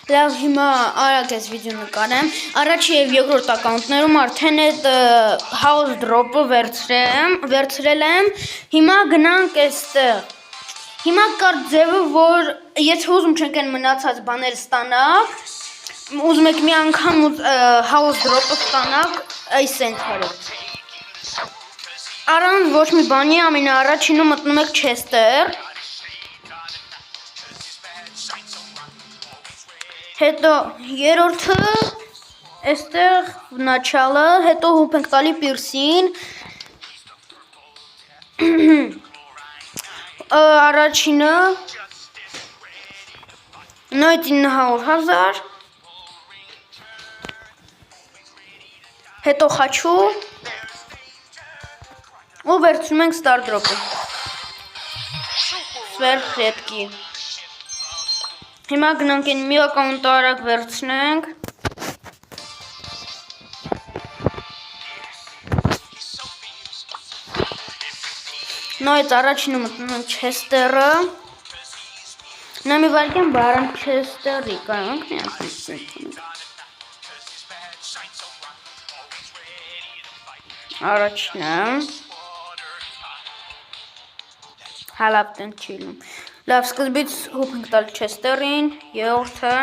Լավ, հիմա արագ ես վիդեո նկարեմ, առաջ և երկրորդ ակաունտներում արդեն այդ house drop-ը վերցրել եմ, հիմա գնանք այստեղ, հիմա կար ձևը, որ եթե ուզում չենք են մնացած բաներ ստանաք, ուզում եք մի անգամ house drop-ը ստանաք, այս ենք հարով, արան ոչ մի բանի ամենը առաջինում մտնում եք Chester, հետո երորդը, այստեղ начало, հետո հուպ ենք տալի Պիրսին, առաջինը, նույն 900,000, հետո խաչու, ու վերցնում ենք Star Drop-ը, սվերխ հետքի, հիմա գնանք են մի ակաունտը արագ վերցնենք, նույն առաջինը մտնում ենք Chester-ը, նա մի վարկյան բարանք Chester-ի կարանք մի անգամ առաջինը, հալապ տեն չիլում, լավ սկզբից հուպ ենք տալ Chester-ին, երորդը,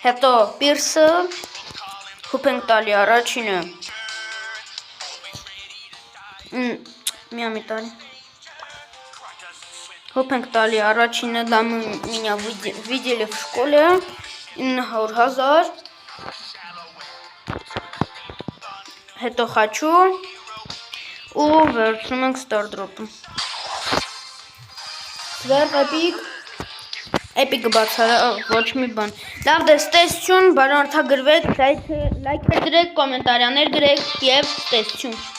հետո Պիրսը, հուպ ենք տալի առաջինը, հուպ ենք տալի առաջինը, դա меня видели в школе, 900,000, հետո խաչու, ու վերցնում ենք Star Drop-ը, սվերխ էպիկ բացարա, ոչ մի բան, լավ դες տեսություն, բարոնորդագրվեք, լայք դրեք, կոմենտարյաներ գրեք և տեսություն։